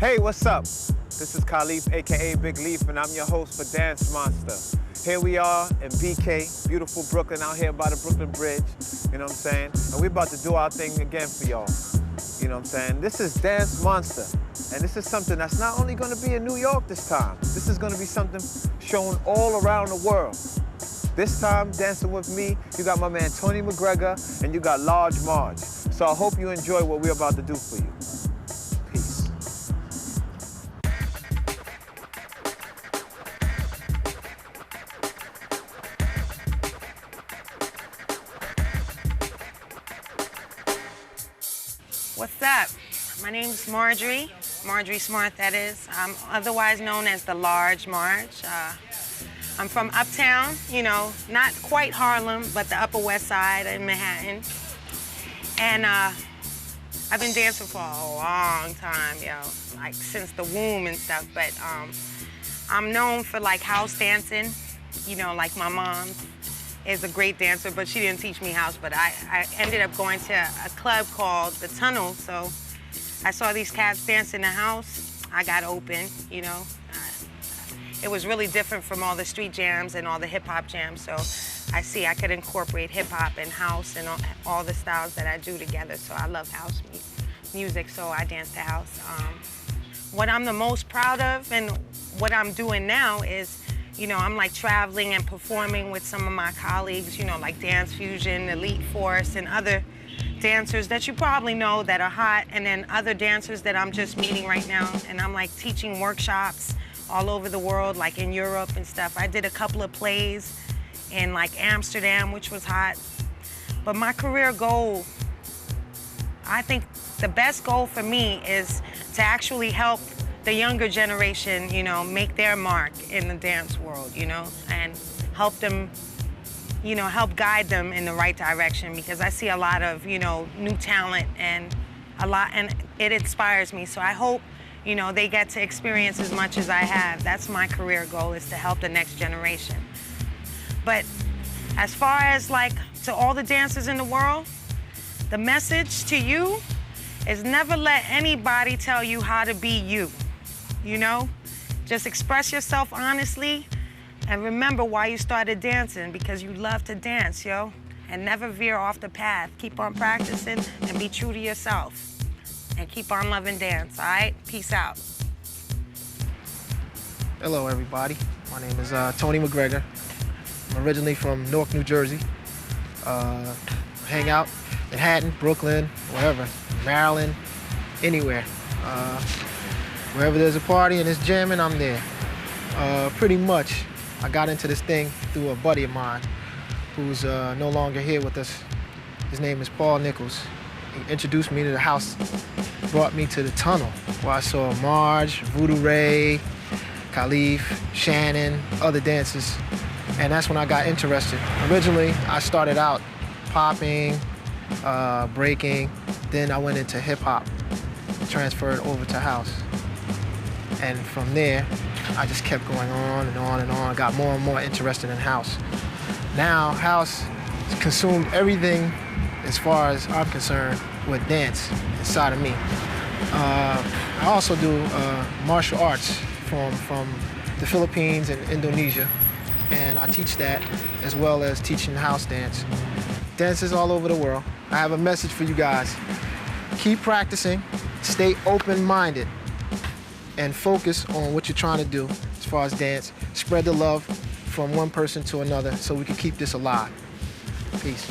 Hey, what's up? This is Khalif, AKA Big Leaf, and I'm your host for Dance Monster. Here we are in BK, beautiful Brooklyn, out here by the Brooklyn Bridge, you know what I'm saying? And we're about to do our thing again for y'all, you know what I'm saying? This is Dance Monster, and this is something that's not only gonna be in New York this time, this is gonna be something shown all around the world. This time, dancing with me, you got my man Tony McGregor, and you got Large Marge. So I hope you enjoy what we're about to do for you. Peace. What's up? My name's Marjorie Smart, that is. I'm otherwise known as the Large Marge. I'm from Uptown, you know, not quite Harlem, but the Upper West Side in Manhattan. And I've been dancing for a long time, yo, like since the womb and stuff. But I'm known for like house dancing, you know, like my mom is a great dancer, but she didn't teach me house. But I ended up going to a club called The Tunnel, so I saw these cats dance in the house. I got open, you know. It was really different from all the street jams and all the hip-hop jams, so I could incorporate hip-hop and house and all the styles that I do together, so I love house music, so I dance to house. What I'm the most proud of and what I'm doing now is, you know, I'm like traveling and performing with some of my colleagues, you know, like Dance Fusion, Elite Force, and other dancers that you probably know that are hot, and then other dancers that I'm just meeting right now, and I'm like teaching workshops all over the world, like in Europe and stuff. I did a couple of plays in like Amsterdam, which was hot. But my career goal, I think the best goal for me is to actually help the younger generation, you know, make their mark in the dance world, you know, and help them, you know, help guide them in the right direction, because I see a lot of, you know, new talent and it inspires me. So I hope, you know, they get to experience as much as I have. That's my career goal, is to help the next generation. But as far as like to all the dancers in the world, the message to you is never let anybody tell you how to be you, you know? Just express yourself honestly and remember why you started dancing, because you love to dance, yo. And never veer off the path. Keep on practicing and be true to yourself. And keep on loving dance, all right? Peace out. Hello, everybody. My name is Tony McGregor. I'm originally from Newark, New Jersey. Hang out in Manhattan, Brooklyn, wherever, Maryland, anywhere. Wherever there's a party and it's jamming, I'm there. Pretty much, I got into this thing through a buddy of mine who's no longer here with us. His name is Paul Nichols. He introduced me to the house, brought me to the Tunnel, where I saw Marge, Voodoo Ray, Khalif, Shannon, other dancers, and that's when I got interested. Originally, I started out popping, breaking, then I went into hip-hop, transferred over to house. And from there, I just kept going on and on and on, got more and more interested in house. Now, house consumed everything as far as I'm concerned with dance inside of me. I also do martial arts from the Philippines and Indonesia, and I teach that as well as teaching house dance. Dances all over the world. I have a message for you guys. Keep practicing, stay open-minded, and focus on what you're trying to do as far as dance. Spread the love from one person to another so we can keep this alive. Peace.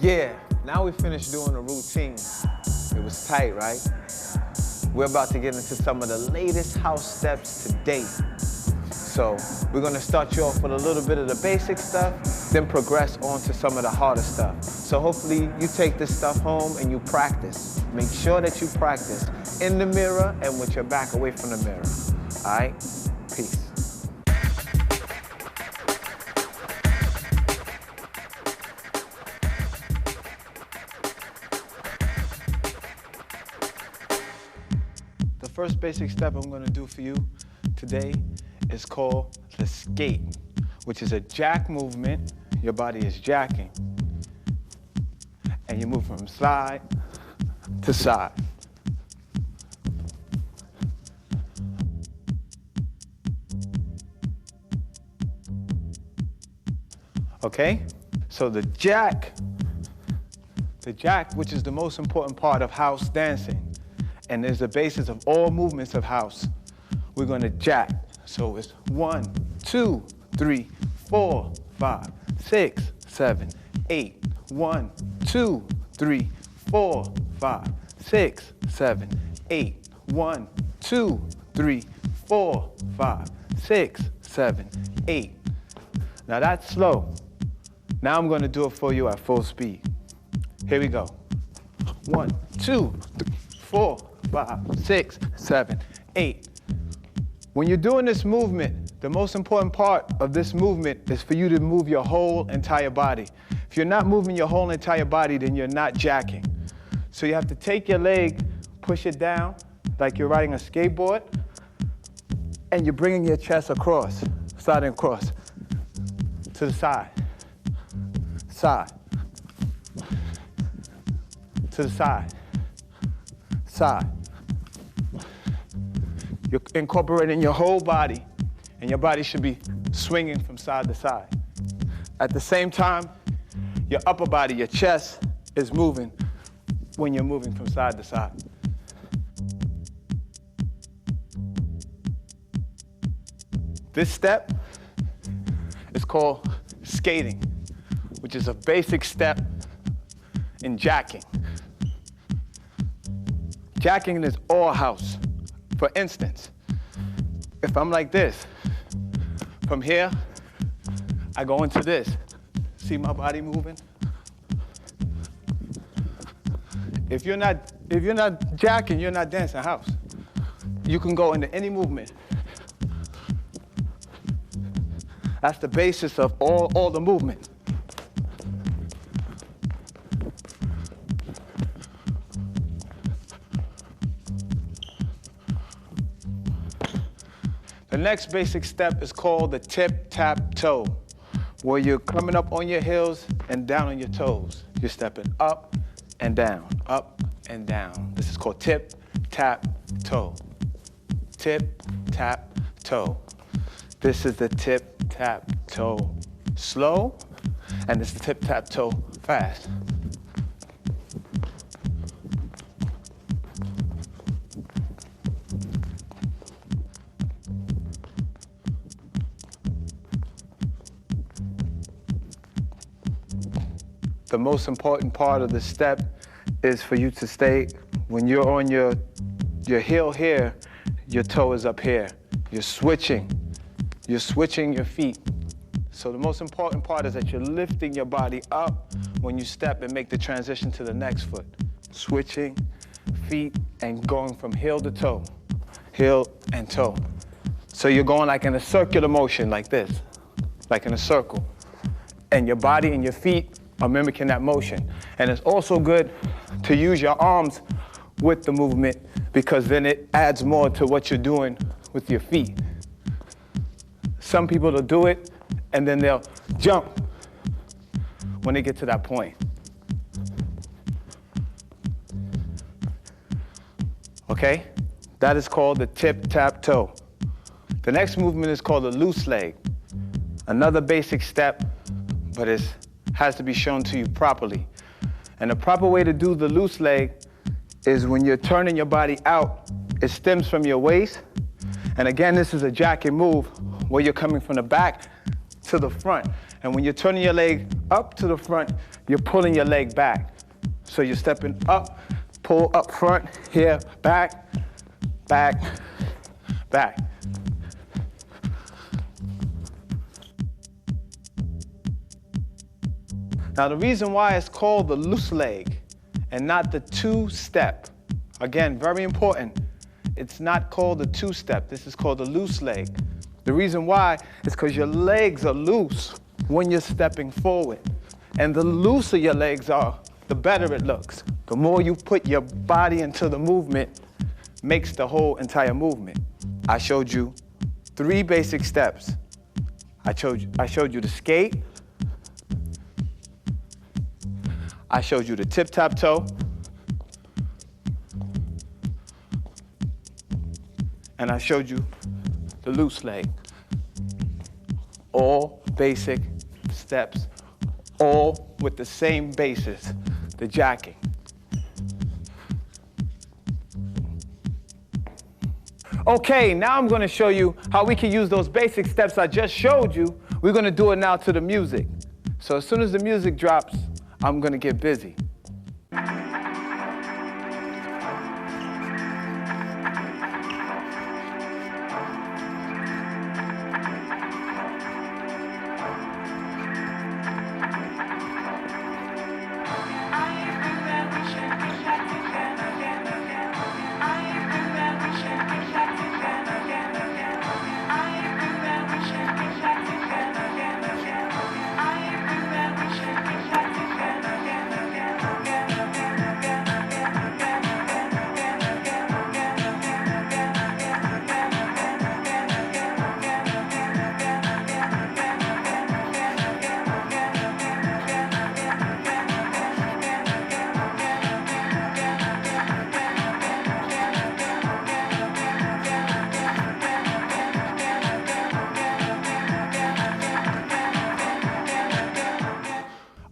Yeah, now we finished doing the routine. It was tight, right? We're about to get into some of the latest house steps to date. So we're gonna start you off with a little bit of the basic stuff, then progress on to some of the harder stuff. So hopefully you take this stuff home and you practice. Make sure that you practice in the mirror and with your back away from the mirror. All right? Peace. The first basic step I'm gonna do for you today is called the skate, which is a jack movement. Your body is jacking. And you move from side to side. Okay? So the jack, which is the most important part of house dancing, and is the basis of all movements of house, we're gonna jack. So it's 1, 2, 3, 4, 5, 6, 7, 8. 1, 2, 3, 4, 5, 6, 7, 8. 1, 2, 3, 4, 5, 6, 7, 8. Now that's slow. Now I'm gonna do it for you at full speed. Here we go. 1, 2, 3, 4, 5, 6, 7, 8. When you're doing this movement, the most important part of this movement is for you to move your whole entire body. If you're not moving your whole entire body, then you're not jacking. So you have to take your leg, push it down like you're riding a skateboard, and you're bringing your chest across, sliding across to the side, side, to the side, side. You're incorporating your whole body, and your body should be swinging from side to side. At the same time, your upper body, your chest, is moving when you're moving from side to side. This step is called skating, which is a basic step in jacking. Jacking is all house. For instance, if I'm like this, from here, I go into this. See my body moving? If you're not jacking, you're not dancing house. You can go into any movement. That's the basis of all the movement. The next basic step is called the tip-tap-toe, where you're coming up on your heels and down on your toes. You're stepping up and down, up and down. This is called tip-tap-toe. Tip-tap-toe. This is the tip-tap-toe slow, and this is tip-tap-toe fast. The most important part of the step is for you to stay, when you're on your heel here, your toe is up here. You're switching your feet. So the most important part is that you're lifting your body up when you step and make the transition to the next foot. Switching feet and going from heel to toe, heel and toe. So you're going like in a circular motion like this, like in a circle. And your body and your feet are mimicking that motion. And it's also good to use your arms with the movement, because then it adds more to what you're doing with your feet. Some people will do it and then they'll jump when they get to that point. Okay? That is called the tip-tap-toe. The next movement is called the loose leg. Another basic step, but it has to be shown to you properly. And the proper way to do the loose leg is when you're turning your body out, it stems from your waist. And again, this is a jacket move where you're coming from the back to the front. And when you're turning your leg up to the front, you're pulling your leg back. So you're stepping up, pull up front, here, back, back, back. Now the reason why it's called the loose leg and not the two-step, again, very important, it's not called the two-step, this is called the loose leg. The reason why is because your legs are loose when you're stepping forward. And the looser your legs are, the better it looks. The more you put your body into the movement, makes the whole entire movement. I showed you 3 basic steps. I showed you the skate, I showed you the tip-tap-toe, and I showed you the loose leg. All basic steps, all with the same basis, the jacking. Okay, now I'm gonna show you how we can use those basic steps I just showed you. We're gonna do it now to the music. So as soon as the music drops, I'm gonna get busy.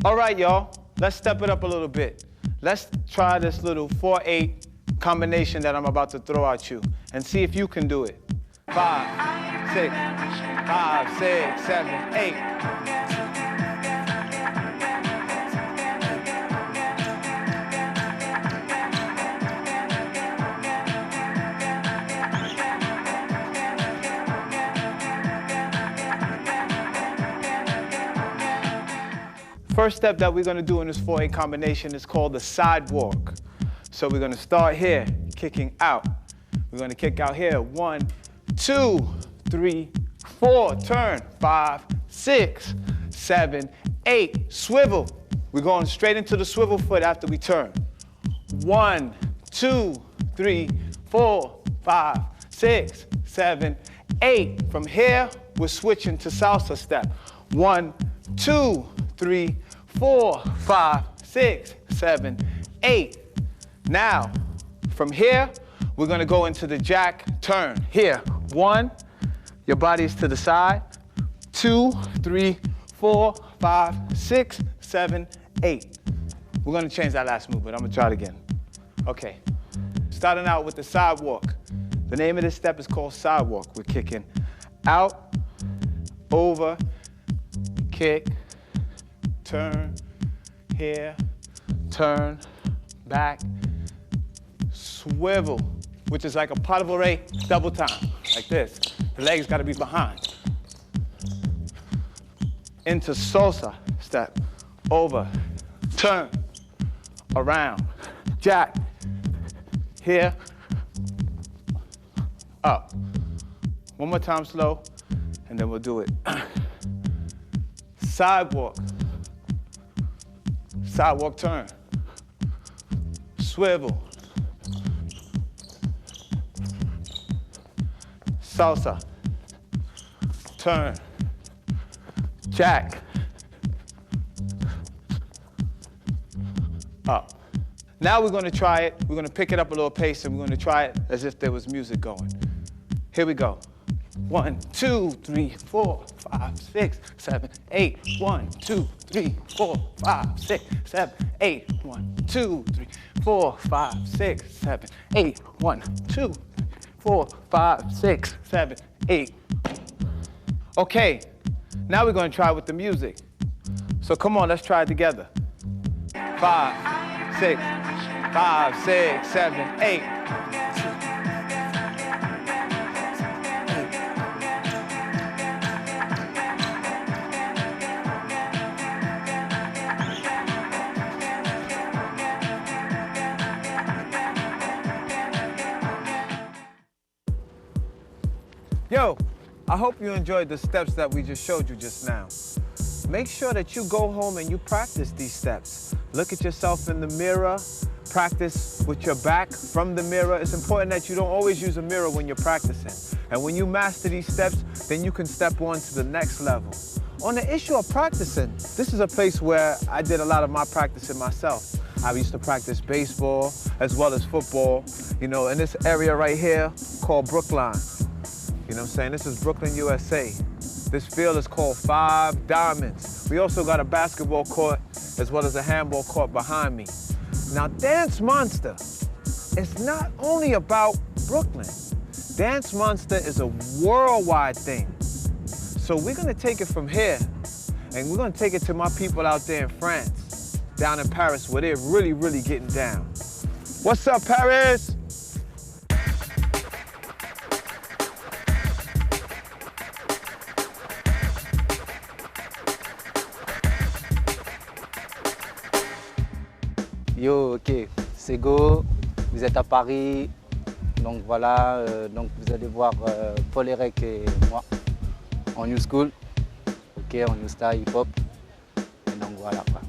All right, y'all, let's step it up a little bit. Let's try this little 4/8 combination that I'm about to throw at you and see if you can do it. 5, 6, 5, 6, 7, 8. First step that we're gonna do in this 4/8 combination is called the sidewalk. So we're gonna start here, kicking out. We're gonna kick out here, 1, 2, 3, 4, turn, 5, 6, 7, 8, swivel. We're going straight into the swivel foot after we turn. 1, 2, 3, 4, 5, 6, 7, 8. From here, we're switching to salsa step. 1, 2, 3, 4, 5, 6, 7, 8. Now, from here, we're gonna go into the jack turn. Here, 1, your body's to the side. 2, 3, 4, 5, 6, 7, 8. We're gonna change that last move, but I'm gonna try it again. Okay, starting out with the sidewalk. The name of this step is called sidewalk. We're kicking out, over, kick, turn, here, turn, back, swivel, which is like a pas de bourrée double time, like this. The legs gotta be behind. Into salsa step, over, turn, around, jack, here, up. One more time slow, and then we'll do it. Sidewalk. Sidewalk turn. Swivel. Salsa. Turn. Jack. Up. Now we're gonna try it. We're gonna pick it up a little pace and we're gonna try it as if there was music going. Here we go. 1, 2, 3, 4, 5, 6, 7, 8. 1, 2, 3, 4, 5, 6, 7, 8. 1, 2, 3, 4, 5, 6, 7, 8. 1, 2, 4, 5, 6, 7, 8. Okay, now we're gonna try with the music. So come on, let's try it together. 5, 6, 5, 6, 7, 8. Yo, I hope you enjoyed the steps that we just showed you just now. Make sure that you go home and you practice these steps. Look at yourself in the mirror, practice with your back from the mirror. It's important that you don't always use a mirror when you're practicing. And when you master these steps, then you can step on to the next level. On the issue of practicing, this is a place where I did a lot of my practicing myself. I used to practice baseball as well as football, you know, in this area right here called Brookline. You know what I'm saying? This is Brooklyn, USA. This field is called 5 Diamonds. We also got a basketball court as well as a handball court behind me. Now, Dance Monster is not only about Brooklyn. Dance Monster is a worldwide thing. So we're gonna take it from here and we're gonna take it to my people out there in France, down in Paris, where they're really, really getting down. What's up, Paris? Yo, ok, c'est go, vous êtes à Paris, donc voilà, donc vous allez voir Paul Erec et moi en New School, ok, en New Style Hip Hop, et donc voilà quoi.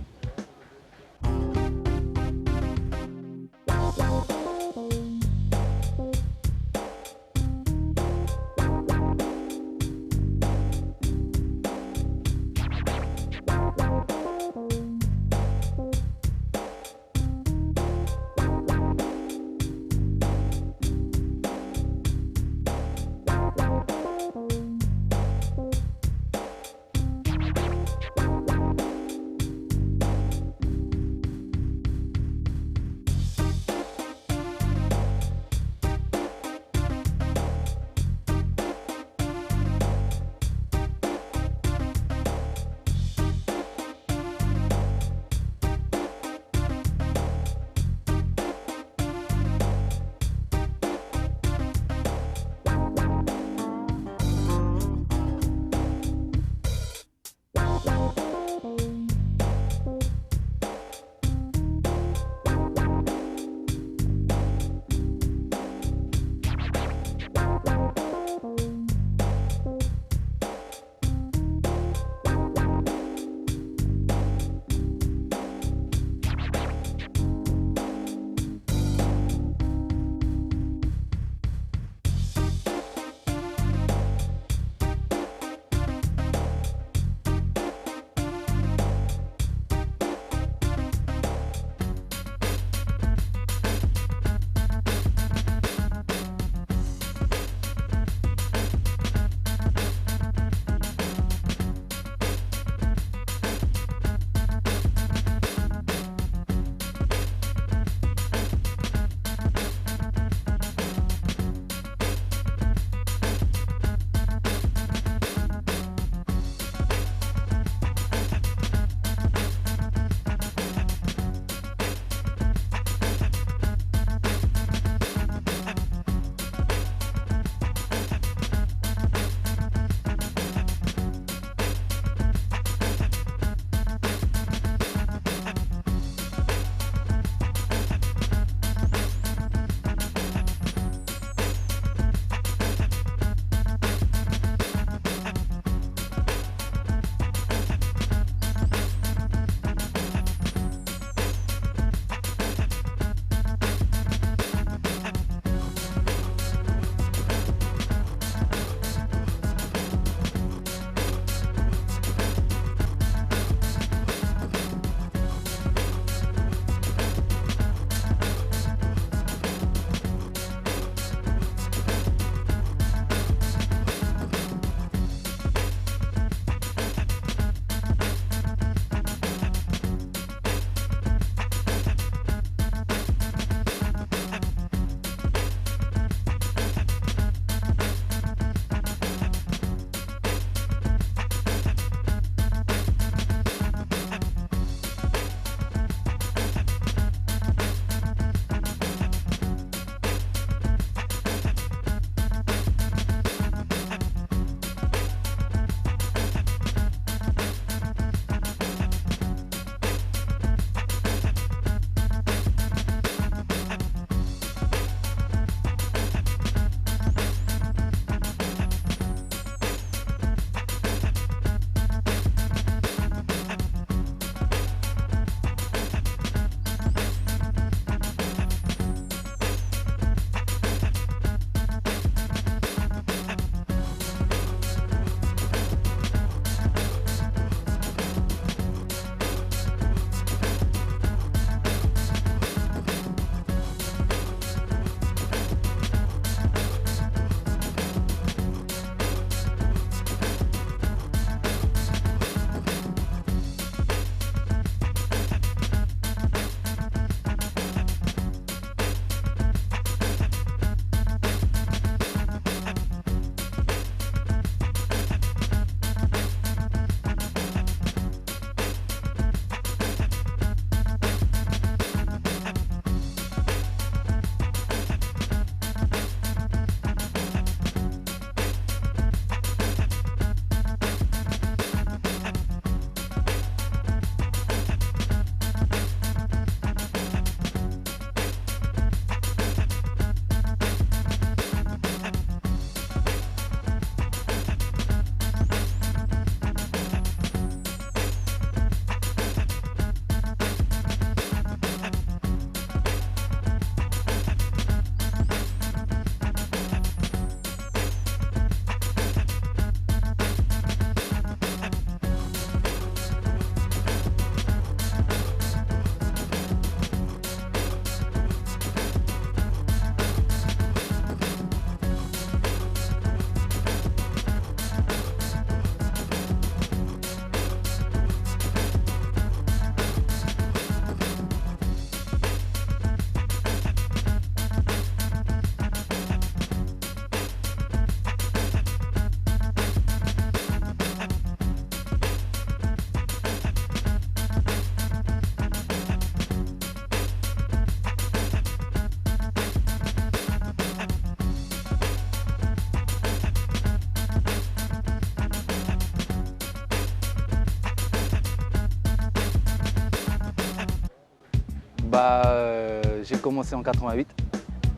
J'ai commencé en 88.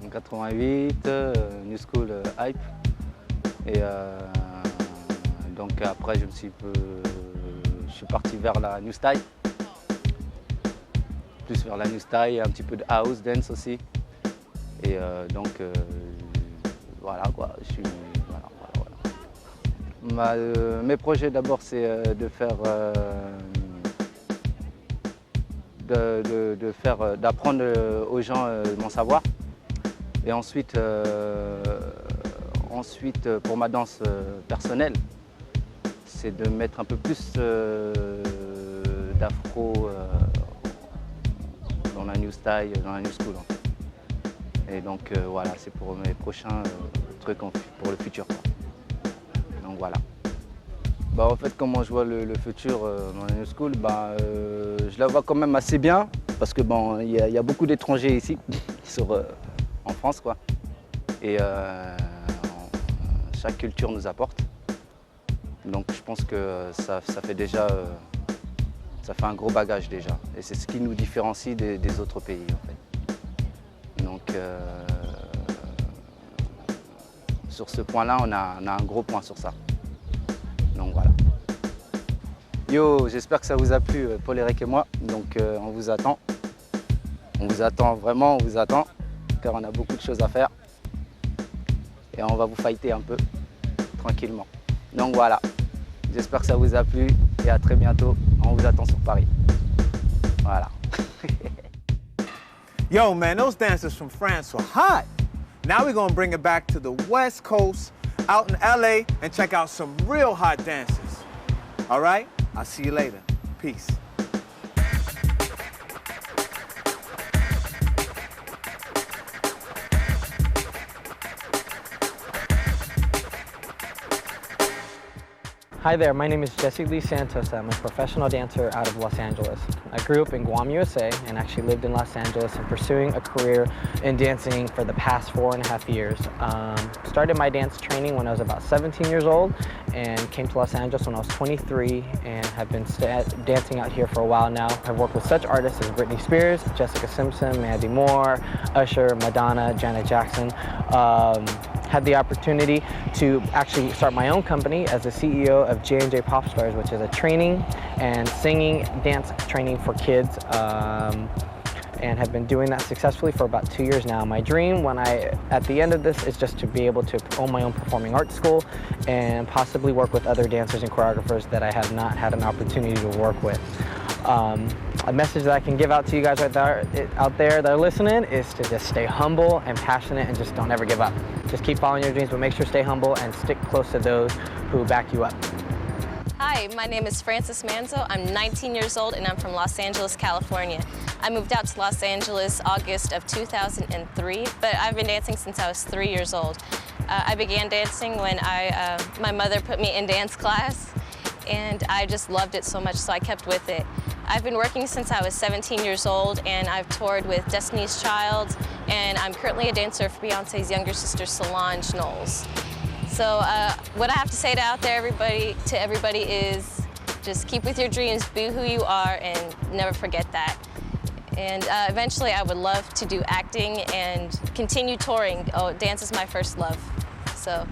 En 88, New School Hype. Et donc après, je suis parti vers la New Style. Plus vers la New Style, un petit peu de house, dance aussi. Et voilà quoi, mes projets d'abord, c'est d'apprendre aux gens mon savoir. Et ensuite, pour ma danse personnelle, c'est de mettre un peu plus d'afro dans la New Style, dans la New School. Et donc voilà, c'est pour mes prochains trucs pour le futur, quoi. Donc voilà. En fait, comment je vois le futur dans la New School, je la vois quand même assez bien parce que il y a beaucoup d'étrangers ici en France, quoi. Et chaque culture nous apporte. Donc je pense que ça fait un gros bagage déjà. Et c'est ce qui nous différencie des autres pays, en fait. Donc sur ce point-là, on a un gros point sur ça. Donc voilà. Yo, j'espère que ça vous a plu, Paul, Eric et moi. Donc on vous attend. On vous attend vraiment, on vous attend, car on a beaucoup de choses à faire. Et on va vous fighter un peu, tranquillement. Donc voilà. J'espère que ça vous a plu et à très bientôt. On vous attend sur Paris. Voilà. Yo, man, those dancers from France were hot. Now we're gonna bring it back to the West Coast, out in LA, and check out some real hot dancers. All right? I'll see you later. Peace. Hi there, my name is Jesse Lee Santos. I'm a professional dancer out of Los Angeles. I grew up in Guam, USA, and actually lived in Los Angeles and pursuing a career in dancing for the past 4.5 years. Started my dance training when I was about 17 years old and came to Los Angeles when I was 23 and have been dancing out here for a while now. I've worked with such artists as Britney Spears, Jessica Simpson, Mandy Moore, Usher, Madonna, Janet Jackson. Had the opportunity to actually start my own company as the CEO of J&J Pop Stars, which is a training and singing dance training for kids, and have been doing that successfully for about 2 years now. My dream at the end of this is just to be able to own my own performing arts school and possibly work with other dancers and choreographers that I have not had an opportunity to work with. A message that I can give out to you guys out there that are listening is to just stay humble and passionate and just don't ever give up. Just keep following your dreams, but make sure to stay humble and stick close to those who back you up. Hi, my name is Frances Manzo. I'm 19 years old and I'm from Los Angeles, California. I moved out to Los Angeles August of 2003, but I've been dancing since I was 3 years old. I began dancing when my mother put me in dance class, and I just loved it so much, so I kept with it. I've been working since I was 17 years old, and I've toured with Destiny's Child, and I'm currently a dancer for Beyonce's younger sister, Solange Knowles. So what I have to say to everybody is just keep with your dreams, be who you are, and never forget that. And eventually I would love to do acting and continue touring. Oh, dance is my first love. So,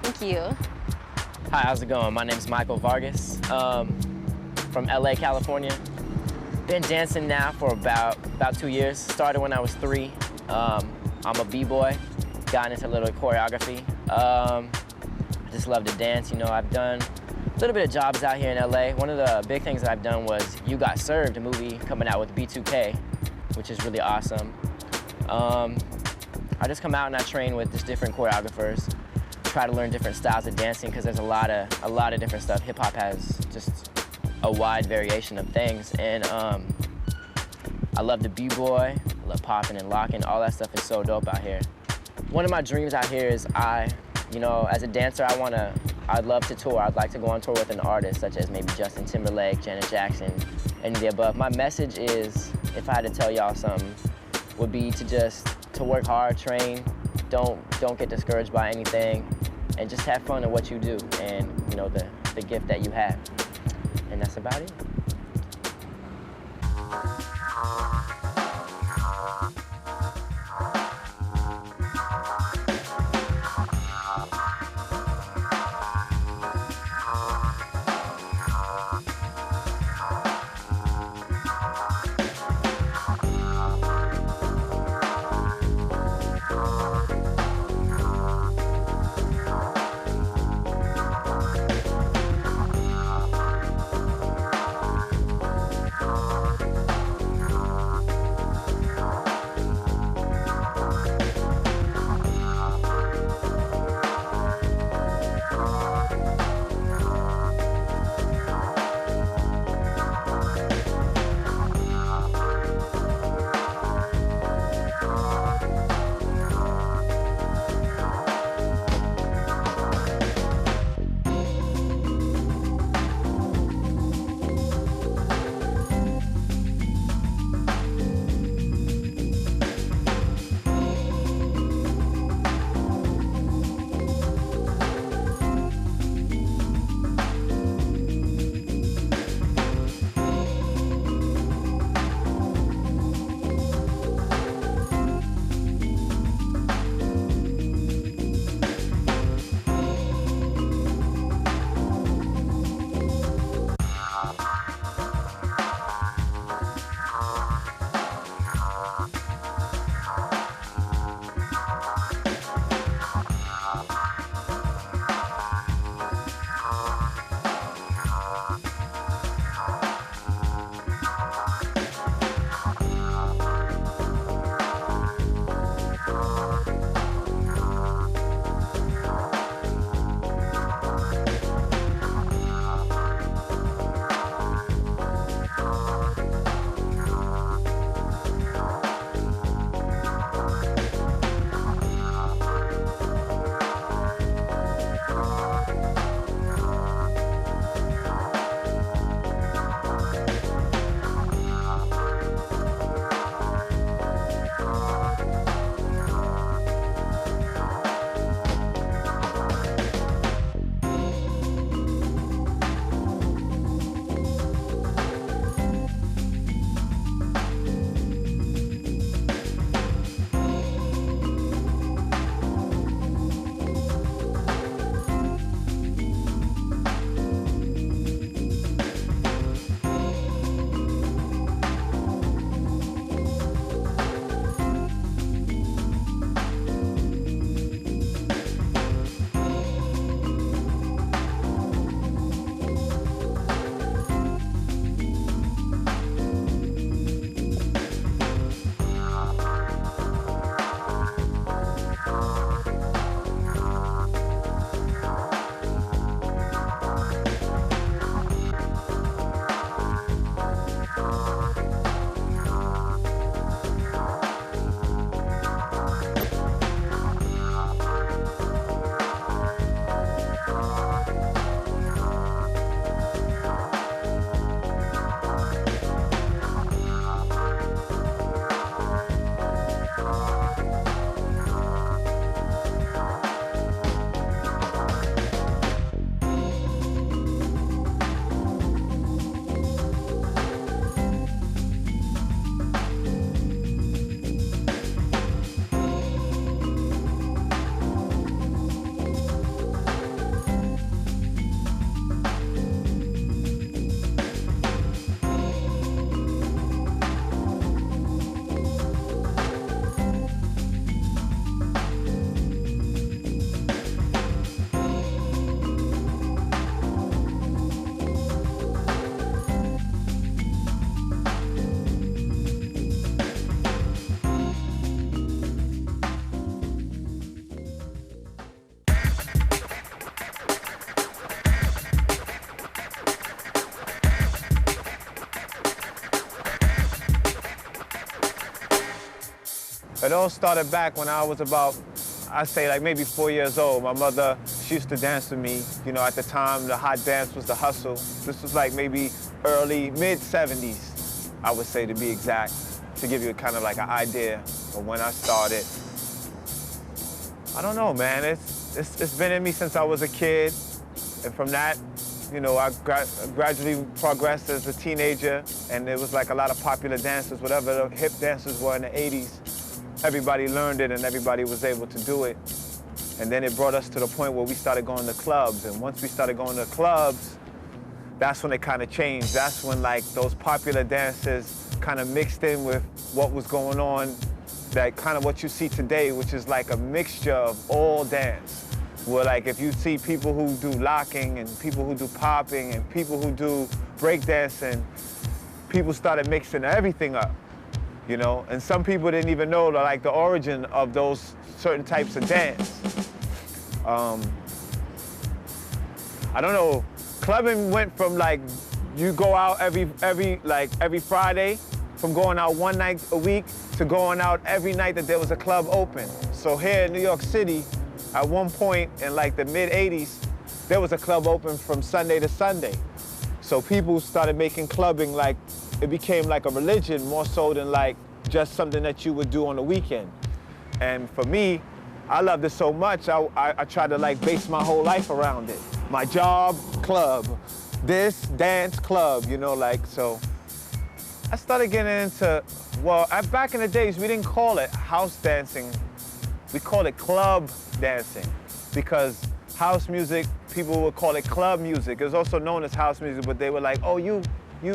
thank you. Hi, how's it going? My name is Michael Vargas, from LA, California. Been dancing now for about 2 years. Started when I was 3. I'm a b-boy, got into a little choreography. I just love to dance. You know, I've done a little bit of jobs out here in LA. One of the big things that I've done was You Got Served, a movie coming out with B2K, which is really awesome. I just come out and I train with just different choreographers, try to learn different styles of dancing because there's a lot of different stuff. Hip hop has just a wide variation of things, and I love the b-boy, I love popping and locking. All that stuff is so dope out here. One of my dreams out here is as a dancer, I'd love to tour. I'd like to go on tour with an artist such as maybe Justin Timberlake, Janet Jackson, any of the above. My message is, if I had to tell y'all something, would be to work hard, train, don't get discouraged by anything, and just have fun at what you do and the gift that you have. And that's about it. It all started back when I was about, I'd say like maybe 4 years old. My mother, she used to dance with me. You know, at the time, the hot dance was the hustle. This was like maybe early, mid-70s, I would say to be exact, to give you kind of like an idea of when I started. I don't know, man. It's been in me since I was a kid. And from that, you know, I gradually progressed as a teenager, and there was like a lot of popular dances, whatever the hip dances were in the 80s. Everybody learned it and everybody was able to do it. And then it brought us to the point where we started going to clubs. And once we started going to clubs, that's when it kind of changed. That's when like those popular dances kind of mixed in with what was going on, that kind of what you see today, which is like a mixture of all dance. Where like if you see people who do locking and people who do popping and people who do breakdancing, people started mixing everything up. You know, and some people didn't even know like the origin of those certain types of dance. I don't know, clubbing went from like, you go out every Friday, from going out one night a week to going out every night that there was a club open. So here in New York City, at one point in like the mid-80s, there was a club open from Sunday to Sunday. So people started making clubbing like, it became like a religion more so than like just something that you would do on the weekend. And for me, I loved it so much, I tried to like base my whole life around it. My job, club. This, dance, club, you know, like, so. I started getting into, well, back in the days, we didn't call it house dancing. We called it club dancing because house music, people would call it club music. It was also known as house music, but they were like, oh, you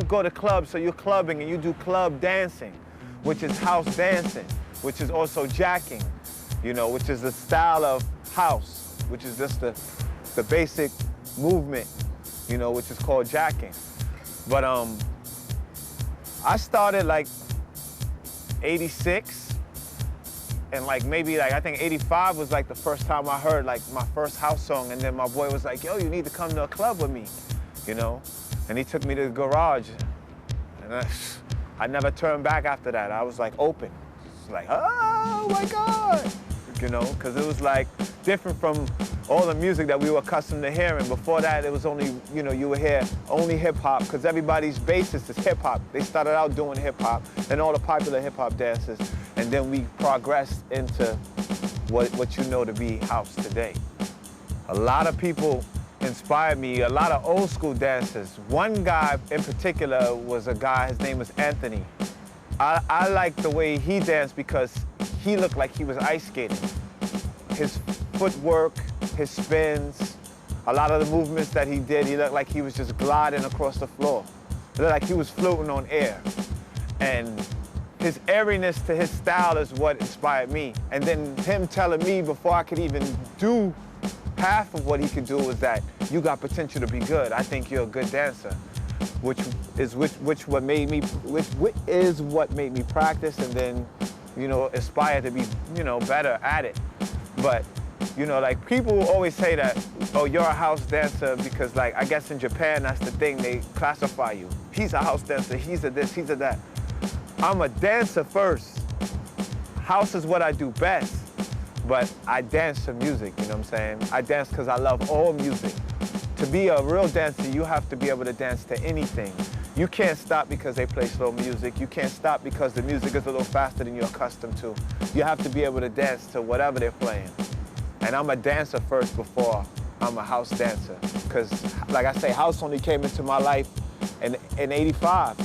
go to clubs, so you're clubbing and you do club dancing, which is house dancing, which is also jacking, you know, which is the style of house, which is just the basic movement, you know, which is called jacking. But I started like 86, and like maybe like I think 85 was like the first time I heard like my first house song, and then my boy was like, yo, you need to come to a club with me, you know? And he took me to the garage, and I never turned back after that. I was like open. It's like, oh my God, you know, because it was like different from all the music that we were accustomed to hearing. Before that, it was only, you know, you would hear only hip hop, because everybody's basis is hip hop. They started out doing hip hop and all the popular hip hop dances, and then we progressed into what you know to be house today. A lot of people inspired me, a lot of old school dancers. One guy in particular was a guy, his name was Anthony. I liked the way he danced because he looked like he was ice skating. His footwork, his spins, a lot of the movements that he did, he looked like he was just gliding across the floor. It looked like he was floating on air. And his airiness to his style is what inspired me. And then him telling me before I could even do half of what he could do was that you got potential to be good. I think you're a good dancer, which is what made me practice and then, you know, aspire to be, you know, better at it. But, you know, like people always say that, oh, you're a house dancer because, like, I guess in Japan that's the thing, they classify you. He's a house dancer, he's a this, he's a that. I'm a dancer first. House is what I do best. But I dance to music, you know what I'm saying? I dance because I love all music. To be a real dancer, you have to be able to dance to anything. You can't stop because they play slow music. You can't stop because the music is a little faster than you're accustomed to. You have to be able to dance to whatever they're playing. And I'm a dancer first before I'm a house dancer. Because, like I say, house only came into my life in 85.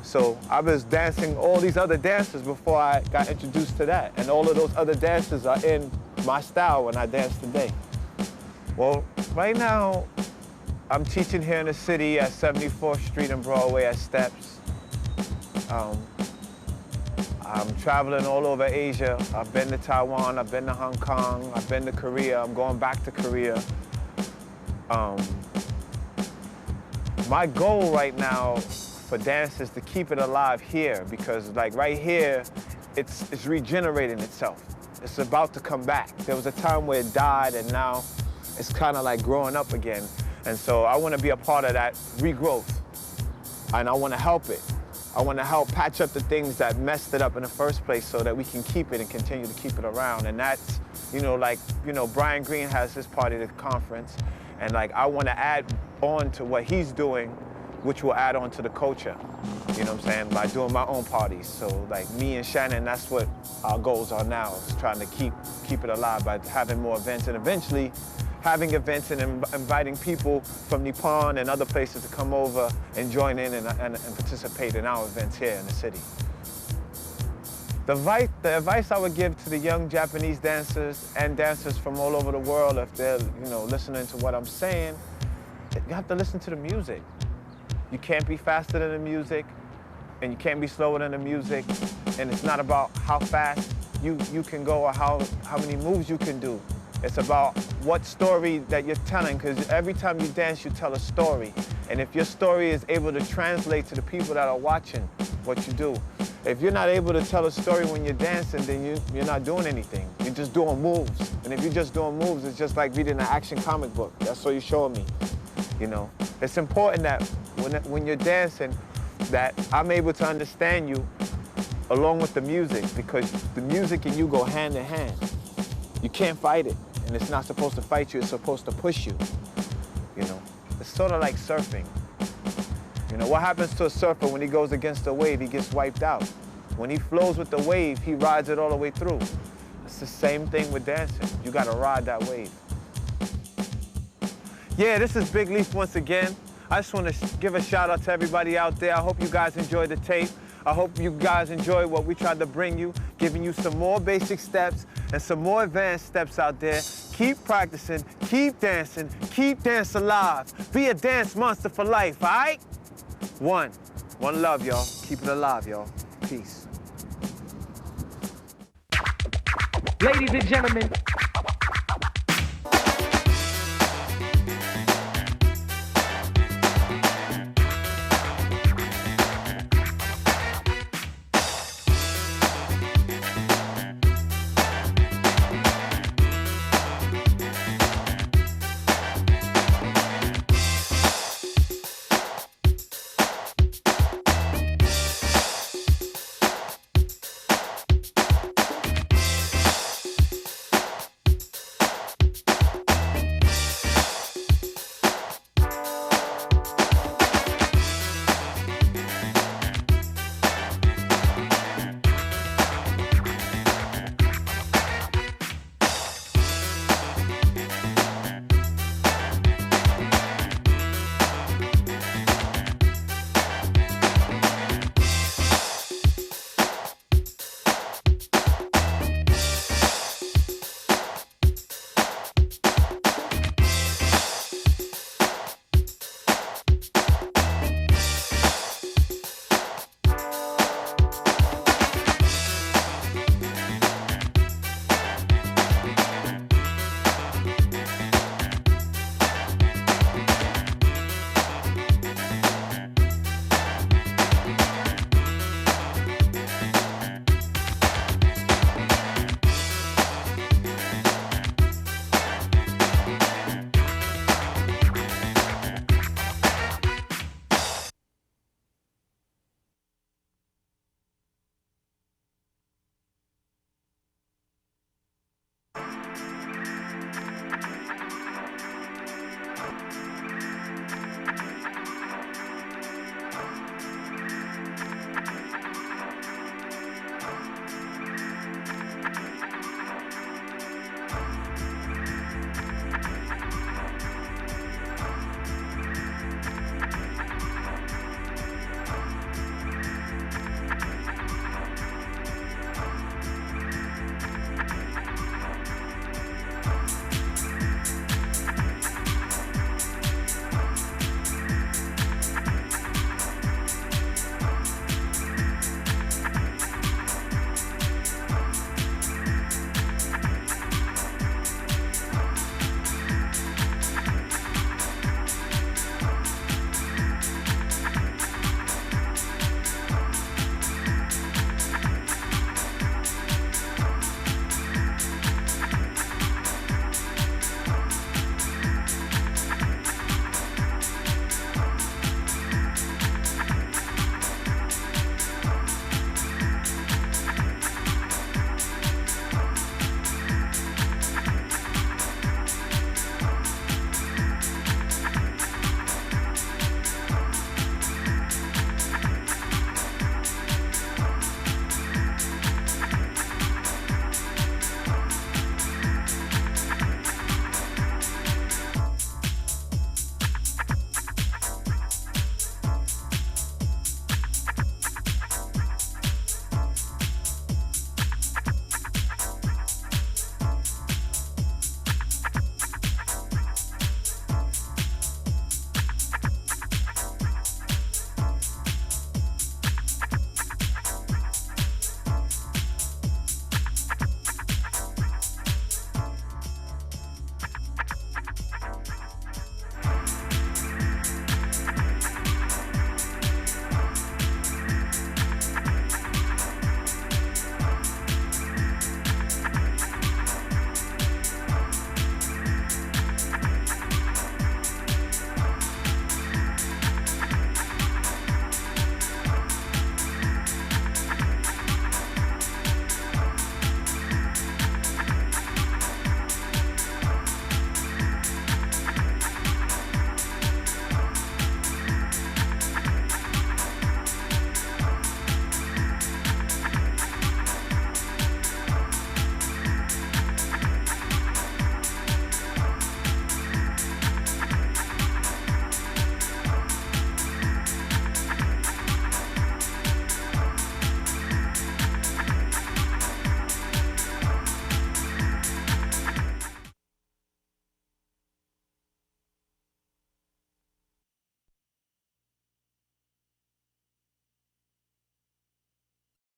So I was dancing all these other dances before I got introduced to that. And all of those other dances are in my style when I dance today. Well, right now, I'm teaching here in the city at 74th Street and Broadway at Steps. I'm traveling all over Asia. I've been to Taiwan, I've been to Hong Kong, I've been to Korea, I'm going back to Korea. My goal right now for dance is to keep it alive here, because like right here, it's regenerating itself. It's about to come back. There was a time where it died and now it's kind of like growing up again. And so I want to be a part of that regrowth and I want to help it. I want to help patch up the things that messed it up in the first place so that we can keep it and continue to keep it around. And that's, Brian Green has his party, the conference, and like I want to add on to what he's doing, which will add on to the culture, you know what I'm saying, by doing my own parties. So like me and Shannon, that's what our goals are now, is trying to keep it alive by having more events and eventually having events and inviting people from Nippon and other places to come over and join in and participate in our events here in the city. The advice I would give to the young Japanese dancers and dancers from all over the world, if they're listening to what I'm saying, you have to listen to the music. You can't be faster than the music, and you can't be slower than the music, and it's not about how fast you can go or how many moves you can do. It's about what story that you're telling, because every time you dance, you tell a story. And if your story is able to translate to the people that are watching what you do, if you're not able to tell a story when you're dancing, then you're not doing anything. You're just doing moves. And if you're just doing moves, it's just like reading an action comic book. That's what you're showing me, It's important that when you're dancing, that I'm able to understand you along with the music, because the music and you go hand in hand. You can't fight it. And it's not supposed to fight you, it's supposed to push you, It's sort of like surfing. What happens to a surfer when he goes against a wave? He gets wiped out. When he flows with the wave, he rides it all the way through. It's the same thing with dancing. You gotta ride that wave. Yeah, this is Big Leaf once again. I just want to give a shout out to everybody out there. I hope you guys enjoyed the tape. I hope you guys enjoy what we tried to bring you, giving you some more basic steps and some more advanced steps out there. Keep practicing, keep dancing, keep dance alive. Be a dance monster for life, all right? One love, y'all. Keep it alive, y'all. Peace. Ladies and gentlemen,